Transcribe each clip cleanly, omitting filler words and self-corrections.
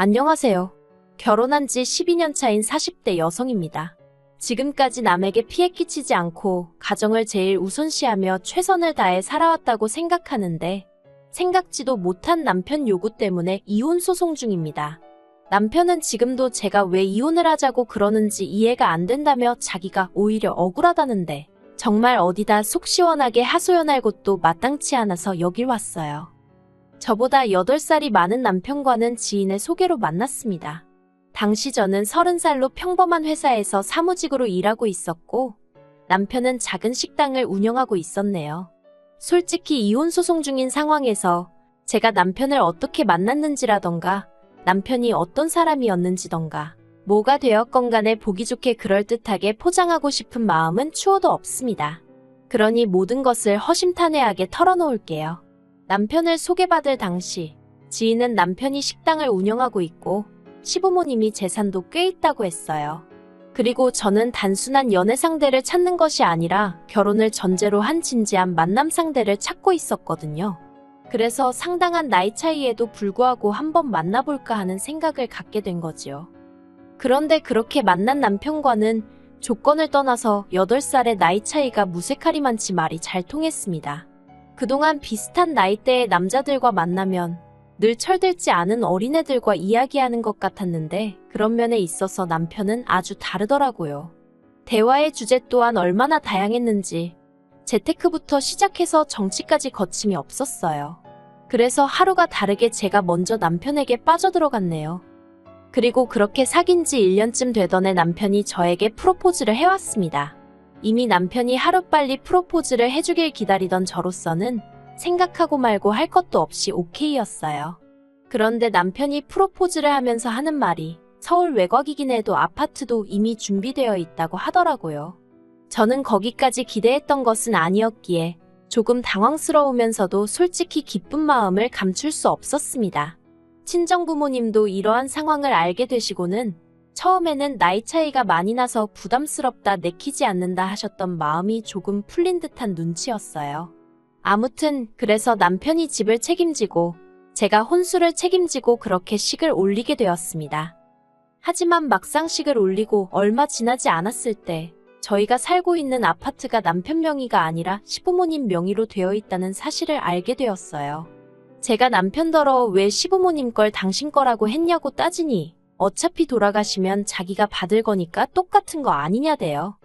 안녕하세요. 결혼한 지 12년 차인 40대 여성입니다. 지금까지 남에게 피해 끼치지 않고 가정을 제일 우선시하며 최선을 다해 살아왔다고 생각하는데 생각지도 못한 남편 요구 때문에 이혼 소송 중입니다. 남편은 지금도 제가 왜 이혼을 하자고 그러는지 이해가 안 된다며 자기가 오히려 억울하다는데 정말 어디다 속 시원하게 하소연할 곳도 마땅치 않아서 여길 왔어요. 저보다 8살이 많은 남편과는 지인의 소개로 만났습니다. 당시 저는 30살로 평범한 회사에서 사무직으로 일하고 있었고 남편은 작은 식당을 운영하고 있었네요. 솔직히 이혼 소송 중인 상황에서 제가 남편을 어떻게 만났는지라던가 남편이 어떤 사람이었는지던가 뭐가 되었건 간에 보기 좋게 그럴듯하게 포장하고 싶은 마음은 추호도 없습니다. 그러니 모든 것을 허심탄회하게 털어놓을게요. 남편을 소개받을 당시 지인은 남편이 식당을 운영하고 있고 시부모님이 재산도 꽤 있다고 했어요. 그리고 저는 단순한 연애 상대를 찾는 것이 아니라 결혼을 전제로 한 진지한 만남 상대를 찾고 있었거든요. 그래서 상당한 나이 차이에도 불구하고 한번 만나볼까 하는 생각을 갖게 된 거지요. 그런데 그렇게 만난 남편과는 조건을 떠나서 8살의 나이 차이가 무색하리만치 말이 잘 통했습니다. 그동안 비슷한 나이대의 남자들과 만나면 늘 철들지 않은 어린애들과 이야기하는 것 같았는데 그런 면에 있어서 남편은 아주 다르더라고요. 대화의 주제 또한 얼마나 다양했는지 재테크부터 시작해서 정치까지 거침이 없었어요. 그래서 하루가 다르게 제가 먼저 남편에게 빠져들어갔네요. 그리고 그렇게 사귄 지 1년쯤 되던 해 남편이 저에게 프로포즈를 해왔습니다. 이미 남편이 하루빨리 프로포즈를 해주길 기다리던 저로서는 생각하고 말고 할 것도 없이 오케이였어요. 그런데 남편이 프로포즈를 하면서 하는 말이 서울 외곽이긴 해도 아파트도 이미 준비되어 있다고 하더라고요. 저는 거기까지 기대했던 것은 아니었기에 조금 당황스러우면서도 솔직히 기쁜 마음을 감출 수 없었습니다. 친정부모님도 이러한 상황을 알게 되시고는 처음에는 나이 차이가 많이 나서 부담스럽다 내키지 않는다 하셨던 마음이 조금 풀린 듯한 눈치였어요. 아무튼 그래서 남편이 집을 책임지고 제가 혼수를 책임지고 그렇게 식을 올리게 되었습니다. 하지만 막상 식을 올리고 얼마 지나지 않았을 때 저희가 살고 있는 아파트가 남편 명의가 아니라 시부모님 명의로 되어 있다는 사실을 알게 되었어요. 제가 남편더러 왜 시부모님 걸 당신 거라고 했냐고 따지니 어차피 돌아가시면 자기가 받을 거니까 똑같은 거 아니냐대요.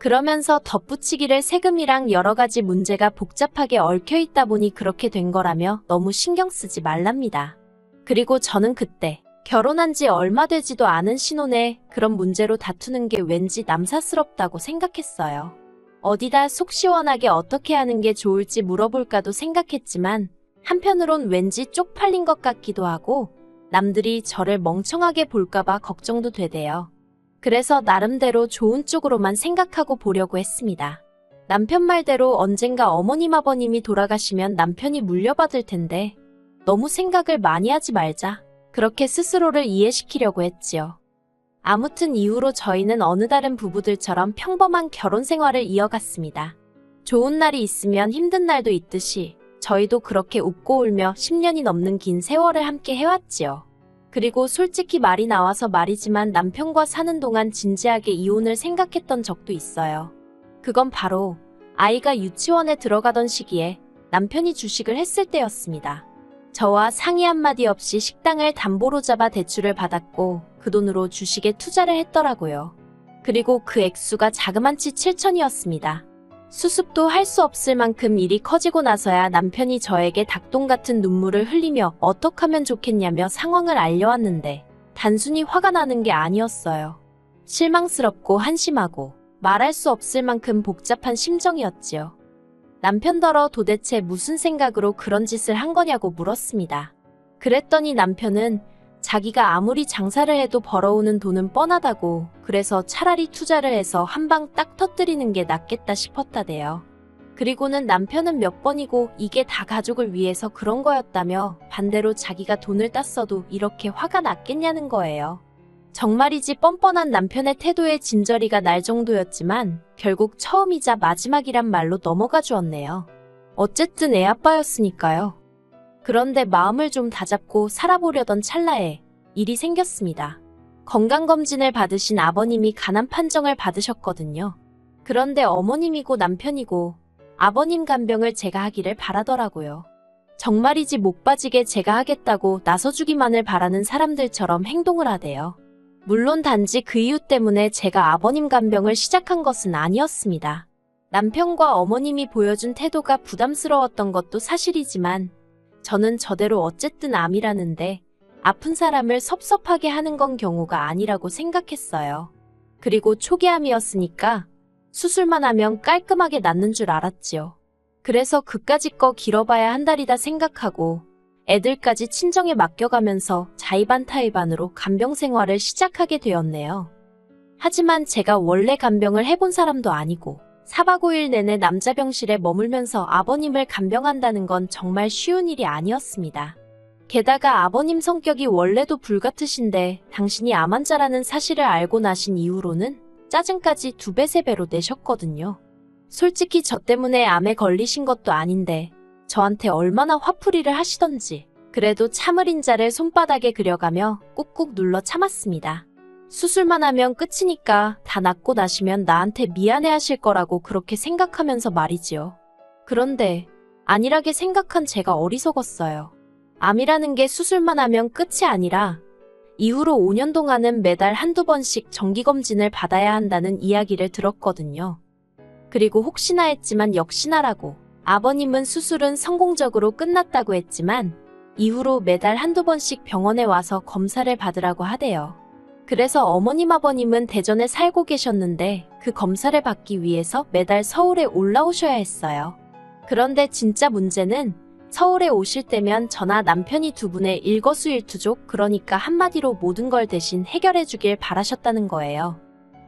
그러면서 덧붙이기를 세금이랑 여러 가지 문제가 복잡하게 얽혀 있다 보니 그렇게 된 거라며 너무 신경 쓰지 말랍니다. 그리고 저는 그때 결혼한 지 얼마 되지도 않은 신혼에 그런 문제로 다투는 게 왠지 남사스럽다고 생각했어요. 어디다 속 시원하게 어떻게 하는 게 좋을지 물어볼까도 생각했지만 한편으론 왠지 쪽팔린 것 같기도 하고 남들이 저를 멍청하게 볼까봐 걱정도 되대요. 그래서 나름대로 좋은 쪽으로만 생각하고 보려고 했습니다. 남편 말대로 언젠가 어머님 아버님이 돌아가시면 남편이 물려받을 텐데 너무 생각을 많이 하지 말자. 그렇게 스스로를 이해시키려고 했지요. 아무튼 이후로 저희는 어느 다른 부부들처럼 평범한 결혼 생활을 이어갔습니다. 좋은 날이 있으면 힘든 날도 있듯이 저희도 그렇게 웃고 울며 10년이 넘는 긴 세월을 함께 해왔지요. 그리고 솔직히 말이 나와서 말이지만 남편과 사는 동안 진지하게 이혼을 생각했던 적도 있어요. 그건 바로 아이가 유치원에 들어가던 시기에 남편이 주식을 했을 때였습니다. 저와 상의 한마디 없이 식당을 담보로 잡아 대출을 받았고 그 돈으로 주식에 투자를 했더라고요. 그리고 그 액수가 자그만치 7천이었습니다. 수습도 할 수 없을 만큼 일이 커지고 나서야 남편이 저에게 닭똥 같은 눈물을 흘리며 어떡하면 좋겠냐며 상황을 알려왔는데 단순히 화가 나는 게 아니었어요. 실망스럽고 한심하고 말할 수 없을 만큼 복잡한 심정이었지요. 남편더러 도대체 무슨 생각으로 그런 짓을 한 거냐고 물었습니다. 그랬더니 남편은 자기가 아무리 장사를 해도 벌어오는 돈은 뻔하다고 그래서 차라리 투자를 해서 한 방 딱 터뜨리는 게 낫겠다 싶었다대요. 그리고는 남편은 몇 번이고 이게 다 가족을 위해서 그런 거였다며 반대로 자기가 돈을 땄어도 이렇게 화가 났겠냐는 거예요. 정말이지 뻔뻔한 남편의 태도에 진저리가 날 정도였지만 결국 처음이자 마지막이란 말로 넘어가 주었네요. 어쨌든 애 아빠였으니까요. 그런데 마음을 좀 다잡고 살아보려던 찰나에 일이 생겼습니다. 건강검진을 받으신 아버님이 간암 판정을 받으셨거든요. 그런데 어머님이고 남편이고 아버님 간병을 제가 하기를 바라더라고요. 정말이지 목 빠지게 제가 하겠다고 나서주기만을 바라는 사람들처럼 행동을 하대요. 물론 단지 그 이유 때문에 제가 아버님 간병을 시작한 것은 아니었습니다. 남편과 어머님이 보여준 태도가 부담스러웠던 것도 사실이지만 저는 저대로 어쨌든 암이라는데 아픈 사람을 섭섭하게 하는 건 경우가 아니라고 생각했어요. 그리고 초기암이었으니까 수술만 하면 깔끔하게 낫는 줄 알았지요. 그래서 그까짓 거 길어봐야 한 달이다 생각하고 애들까지 친정에 맡겨가면서 자의반타의반으로 간병 생활을 시작하게 되었네요. 하지만 제가 원래 간병을 해본 사람도 아니고 4박 5일 내내 남자 병실에 머물면서 아버님을 간병한다는 건 정말 쉬운 일이 아니었습니다. 게다가 아버님 성격이 원래도 불같으신데 당신이 암 환자라는 사실을 알고 나신 이후로는 짜증까지 2배, 3배로 내셨거든요. 솔직히 저 때문에 암에 걸리신 것도 아닌데 저한테 얼마나 화풀이를 하시던지 그래도 참을 인자를 손바닥에 그려가며 꾹꾹 눌러 참았습니다. 수술만 하면 끝이니까 다 낫고 나시면 나한테 미안해하실 거라고 그렇게 생각하면서 말이지요. 그런데 안일하게 생각한 제가 어리석었어요. 암이라는 게 수술만 하면 끝이 아니라 이후로 5년 동안은 매달 한두 번씩 정기검진을 받아야 한다는 이야기를 들었거든요. 그리고 혹시나 했지만 역시나라고 아버님은 수술은 성공적으로 끝났다고 했지만 이후로 매달 한두 번씩 병원에 와서 검사를 받으라고 하대요. 그래서 어머님 아버님은 대전에 살고 계셨는데 그 검사를 받기 위해서 매달 서울에 올라오셔야 했어요. 그런데 진짜 문제는 서울에 오실 때면 저나 남편이 두 분의 일거수일투족, 그러니까 한마디로 모든 걸 대신 해결해 주길 바라셨다는 거예요.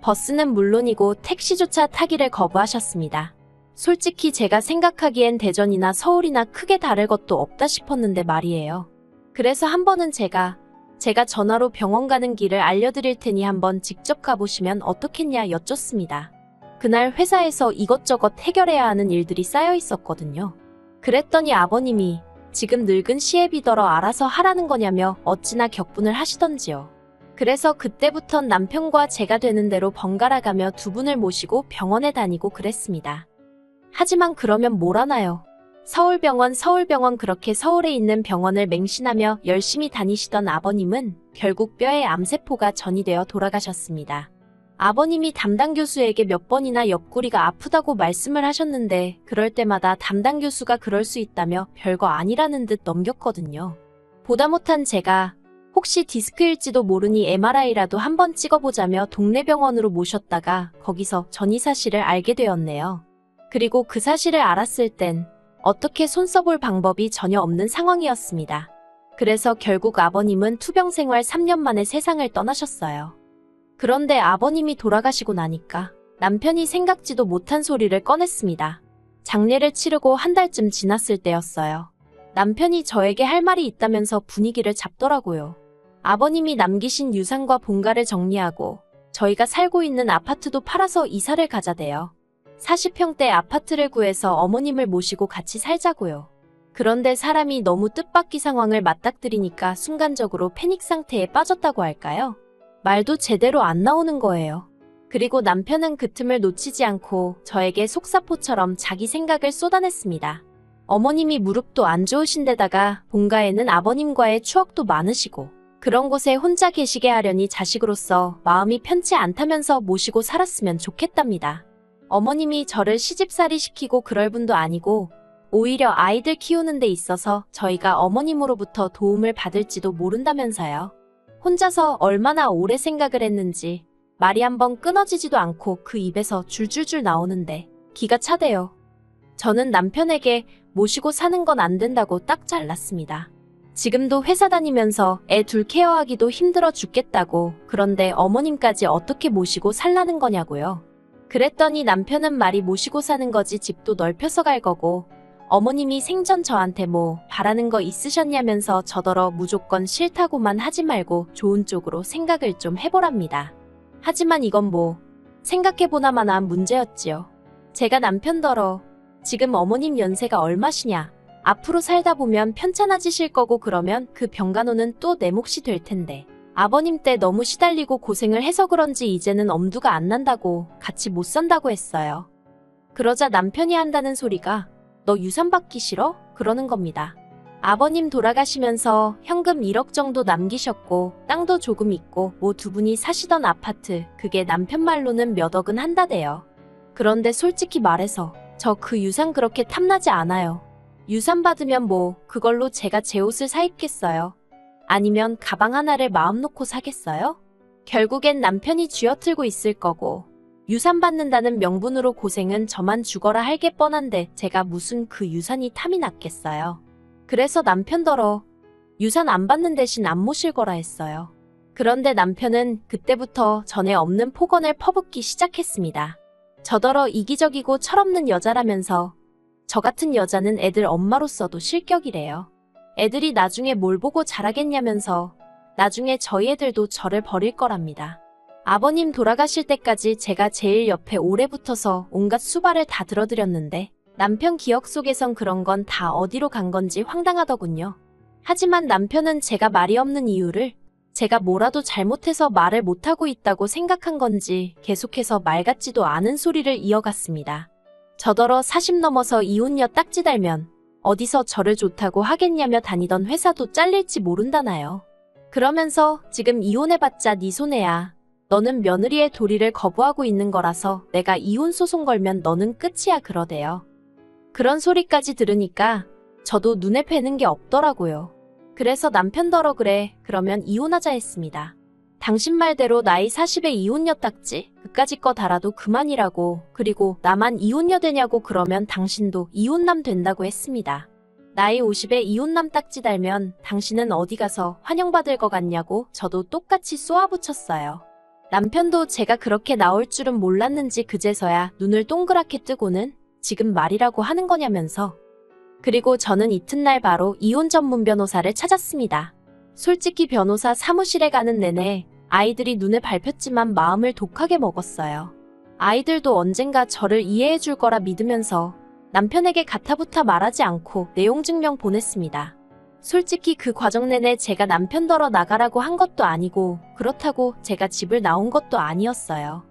버스는 물론이고 택시조차 타기를 거부하셨습니다. 솔직히 제가 생각하기엔 대전이나 서울이나 크게 다를 것도 없다 싶었는데 말이에요. 그래서 한 번은 제가 전화로 병원 가는 길을 알려드릴 테니 한번 직접 가보시면 어떻겠냐 여쭙습니다. 그날 회사에서 이것저것 해결해야 하는 일들이 쌓여 있었거든요. 그랬더니 아버님이 지금 늙은 시애비더러 알아서 하라는 거냐며 어찌나 격분을 하시던지요. 그래서 그때부턴 남편과 제가 되는 대로 번갈아가며 두 분을 모시고 병원에 다니고 그랬습니다. 하지만 그러면 뭘 하나요? 서울병원 그렇게 서울에 있는 병원을 맹신하며 열심히 다니시던 아버님은 결국 뼈에 암세포가 전이되어 돌아가셨습니다. 아버님이 담당 교수에게 몇 번이나 옆구리가 아프다고 말씀을 하셨는데 그럴 때마다 담당 교수가 그럴 수 있다며 별거 아니라는 듯 넘겼거든요. 보다 못한 제가 혹시 디스크일지도 모르니 MRI라도 한번 찍어보자며 동네 병원으로 모셨다가 거기서 전이 사실을 알게 되었네요. 그리고 그 사실을 알았을 땐 어떻게 손 써볼 방법이 전혀 없는 상황이었습니다. 그래서 결국 아버님은 투병 생활 3년 만에 세상을 떠나셨어요. 그런데 아버님이 돌아가시고 나니까 남편이 생각지도 못한 소리를 꺼냈습니다. 장례를 치르고 한 달쯤 지났을 때였어요. 남편이 저에게 할 말이 있다면서 분위기를 잡더라고요. 아버님이 남기신 유산과 본가를 정리하고 저희가 살고 있는 아파트도 팔아서 이사를 가자대요. 40평대 아파트를 구해서 어머님을 모시고 같이 살자고요. 그런데 사람이 너무 뜻밖의 상황을 맞닥뜨리니까 순간적으로 패닉 상태에 빠졌다고 할까요? 말도 제대로 안 나오는 거예요. 그리고 남편은 그 틈을 놓치지 않고 저에게 속사포처럼 자기 생각을 쏟아냈습니다. 어머님이 무릎도 안 좋으신 데다가 본가에는 아버님과의 추억도 많으시고 그런 곳에 혼자 계시게 하려니 자식으로서 마음이 편치 않다면서 모시고 살았으면 좋겠답니다. 어머님이 저를 시집살이 시키고 그럴 분도 아니고 오히려 아이들 키우는 데 있어서 저희가 어머님으로부터 도움을 받을지도 모른다면서요. 혼자서 얼마나 오래 생각을 했는지 말이 한번 끊어지지도 않고 그 입에서 줄줄줄 나오는데 기가 차대요. 저는 남편에게 모시고 사는 건 안 된다고 딱 잘랐습니다. 지금도 회사 다니면서 애 둘 케어하기도 힘들어 죽겠다고, 그런데 어머님까지 어떻게 모시고 살라는 거냐고요. 그랬더니 남편은 말이 모시고 사는 거지 집도 넓혀서 갈 거고 어머님이 생전 저한테 뭐 바라는 거 있으셨냐면서 저더러 무조건 싫다고만 하지 말고 좋은 쪽으로 생각을 좀 해보랍니다. 하지만 이건 뭐 생각해보나마나 문제였지요. 제가 남편더러 지금 어머님 연세가 얼마시냐, 앞으로 살다 보면 편찮아지실 거고 그러면 그 병간호는 또 내 몫이 될 텐데 아버님 때 너무 시달리고 고생을 해서 그런지 이제는 엄두가 안 난다고 같이 못 산다고 했어요. 그러자 남편이 한다는 소리가 너 유산 받기 싫어? 그러는 겁니다. 아버님 돌아가시면서 현금 1억 정도 남기셨고 땅도 조금 있고 뭐 두 분이 사시던 아파트 그게 남편 말로는 몇 억은 한다대요. 그런데 솔직히 말해서 저 그 유산 그렇게 탐나지 않아요. 유산 받으면 뭐 그걸로 제가 제 옷을 사 입겠어요? 아니면 가방 하나를 마음 놓고 사겠어요? 결국엔 남편이 쥐어틀고 있을 거고 유산 받는다는 명분으로 고생은 저만 죽어라 할 게 뻔한데 제가 무슨 그 유산이 탐이 났겠어요. 그래서 남편더러 유산 안 받는 대신 안 모실 거라 했어요. 그런데 남편은 그때부터 전에 없는 폭언을 퍼붓기 시작했습니다. 저더러 이기적이고 철없는 여자라면서 저 같은 여자는 애들 엄마로서도 실격이래요. 애들이 나중에 뭘 보고 자라겠냐면서 나중에 저희 애들도 저를 버릴 거랍니다. 아버님 돌아가실 때까지 제가 제일 옆에 오래 붙어서 온갖 수발을 다 들어드렸는데 남편 기억 속에선 그런 건 다 어디로 간 건지 황당하더군요. 하지만 남편은 제가 말이 없는 이유를 제가 뭐라도 잘못해서 말을 못하고 있다고 생각한 건지 계속해서 말 같지도 않은 소리를 이어갔습니다. 저더러 40 넘어서 이혼녀 딱지 달면 어디서 저를 좋다고 하겠냐며 다니던 회사도 잘릴지 모른다나요. 그러면서 지금 이혼해봤자 네 손해야. 너는 며느리의 도리를 거부하고 있는 거라서 내가 이혼 소송 걸면 너는 끝이야 그러대요. 그런 소리까지 들으니까 저도 눈에 뵈는 게 없더라고요. 그래서 남편더러 그래 그러면 이혼하자 했습니다. 당신 말대로 나이 40에 이혼녀 딱지 그까짓 거 달아도 그만이라고 그리고 나만 이혼녀 되냐고 그러면 당신도 이혼남 된다고 했습니다. 나이 50에 이혼남 딱지 달면 당신은 어디 가서 환영받을 것 같냐고 저도 똑같이 쏘아붙였어요. 남편도 제가 그렇게 나올 줄은 몰랐는지 그제서야 눈을 동그랗게 뜨고는 지금 말이라고 하는 거냐면서 그리고 저는 이튿날 바로 이혼 전문 변호사를 찾았습니다. 솔직히 변호사 사무실에 가는 내내 아이들이 눈에 밟혔지만 마음을 독하게 먹었어요. 아이들도 언젠가 저를 이해해 줄 거라 믿으면서 남편에게 가타부타 말하지 않고 내용 증명 보냈습니다. 솔직히 그 과정 내내 제가 남편더러 나가라고 한 것도 아니고 그렇다고 제가 집을 나온 것도 아니었어요.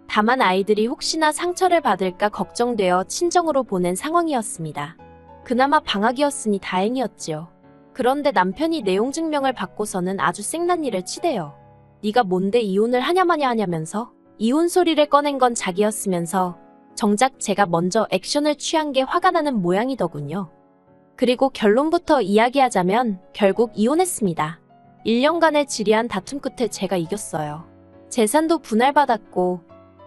다만 아이들이 혹시나 상처를 받을까 걱정되어 친정으로 보낸 상황이었습니다. 그나마 방학이었으니 다행이었지요. 그런데 남편이 내용 증명을 받고서는 아주 생난일을 치대요. 네가 뭔데 이혼을 하냐마냐 하냐면서 이혼 소리를 꺼낸 건 자기였으면서 정작 제가 먼저 액션을 취한 게 화가 나는 모양이더군요. 그리고 결론부터 이야기하자면 결국 이혼했습니다. 1년간의 지리한 다툼 끝에 제가 이겼어요. 재산도 분할받았고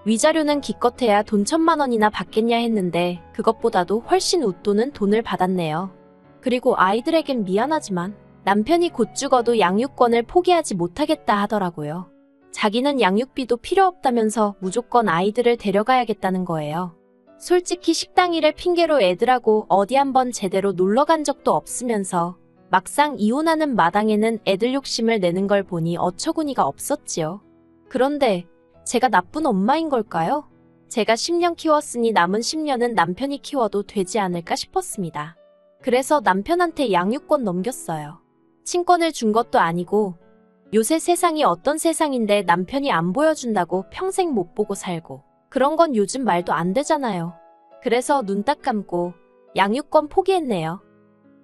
위자료는 기껏해야 돈 1,000만 원이나 받겠냐 했는데 그것보다도 훨씬 웃도는 돈을 받았네요. 그리고 아이들에겐 미안하지만 남편이 곧 죽어도 양육권을 포기하지 못하겠다 하더라고요. 자기는 양육비도 필요 없다면서 무조건 아이들을 데려가야겠다는 거예요. 솔직히 식당 일을 핑계로 애들하고 어디 한번 제대로 놀러 간 적도 없으면서 막상 이혼하는 마당에는 애들 욕심을 내는 걸 보니 어처구니가 없었지요. 그런데 제가 나쁜 엄마인 걸까요? 제가 10년 키웠으니 남은 10년은 남편이 키워도 되지 않을까 싶었습니다. 그래서 남편한테 양육권 넘겼어요. 친권을 준 것도 아니고 요새 세상이 어떤 세상인데 남편이 안 보여준다고 평생 못 보고 살고 그런 건 요즘 말도 안 되잖아요. 그래서 눈 딱 감고 양육권 포기했네요.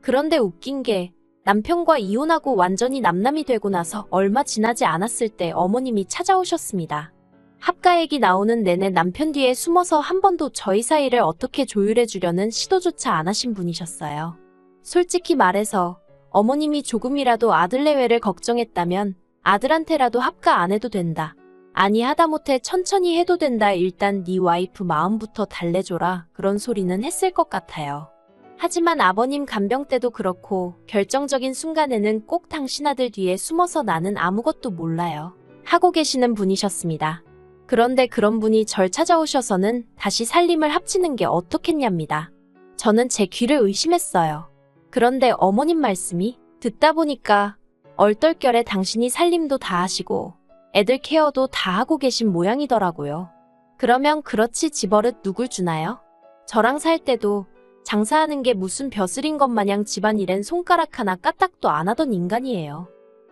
그런데 웃긴 게 남편과 이혼하고 완전히 남남이 되고 나서 얼마 지나지 않았을 때 어머님이 찾아오셨습니다. 합가 얘기 나오는 내내 남편 뒤에 숨어서 한 번도 저희 사이를 어떻게 조율해 주려는 시도조차 안 하신 분이셨어요. 솔직히 말해서 어머님이 조금이라도 아들 내외를 걱정했다면 아들한테라도 합가 안 해도 된다. 아니 하다못해 천천히 해도 된다. 일단 네 와이프 마음부터 달래줘라. 그런 소리는 했을 것 같아요. 하지만 아버님 간병 때도 그렇고 결정적인 순간에는 꼭 당신 아들 뒤에 숨어서 나는 아무것도 몰라요. 하고 계시는 분이셨습니다. 그런데 그런 분이 절 찾아오셔서는 다시 살림을 합치는 게 어떻겠냐입니다. 저는 제 귀를 의심했어요. 그런데 어머님 말씀이 듣다 보니까 얼떨결에 당신이 살림도 다 하시고 애들 케어도 다 하고 계신 모양이더라고요. 그러면 그렇지 집버릇 누굴 주나요? 저랑 살 때도 장사하는 게 무슨 벼슬인 것 마냥 집안일엔 손가락 하나 까딱도 안 하던 인간이에요.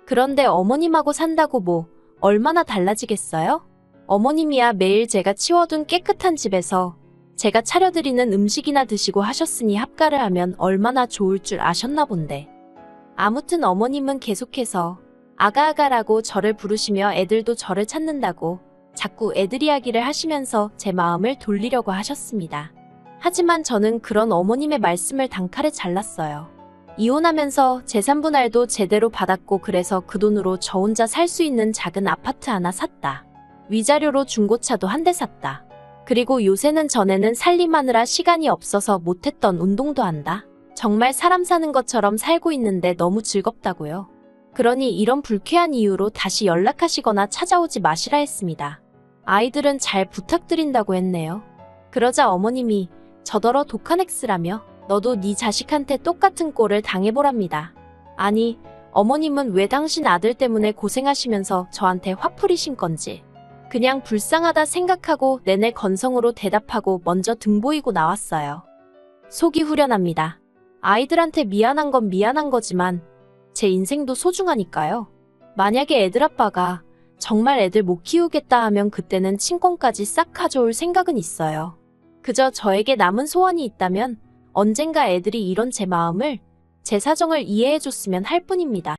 그런데 어머님하고 산다고 뭐 얼마나 달라지겠어요? 어머님이야 매일 제가 치워둔 깨끗한 집에서 제가 차려드리는 음식이나 드시고 하셨으니 합가를 하면 얼마나 좋을 줄 아셨나 본데. 아무튼 어머님은 계속해서 아가아가라고 저를 부르시며 애들도 저를 찾는다고 자꾸 애들 이야기를 하시면서 제 마음을 돌리려고 하셨습니다. 하지만 저는 그런 어머님의 말씀을 단칼에 잘랐어요. 이혼하면서 재산분할도 제대로 받았고 그래서 그 돈으로 저 혼자 살 수 있는 작은 아파트 하나 샀다. 위자료로 중고차도 한 대 샀다. 그리고 요새는 전에는 살림하느라 시간이 없어서 못했던 운동도 한다. 정말 사람 사는 것처럼 살고 있는데 너무 즐겁다고요. 그러니 이런 불쾌한 이유로 다시 연락하시거나 찾아오지 마시라 했습니다. 아이들은 잘 부탁드린다고 했네요. 그러자 어머님이 저더러 독한 X라며 너도 네 자식한테 똑같은 꼴을 당해보랍니다. 아니, 어머님은 왜 당신 아들 때문에 고생하시면서 저한테 화풀이신 건지. 그냥 불쌍하다 생각하고 내내 건성으로 대답하고 먼저 등 보이고 나왔어요. 속이 후련합니다. 아이들한테 미안한 건 미안한 거지만 제 인생도 소중하니까요. 만약에 애들 아빠가 정말 애들 못 키우겠다 하면 그때는 친권까지 싹 가져올 생각은 있어요. 그저 저에게 남은 소원이 있다면 언젠가 애들이 이런 제 마음을, 제 사정을 이해해줬으면 할 뿐입니다.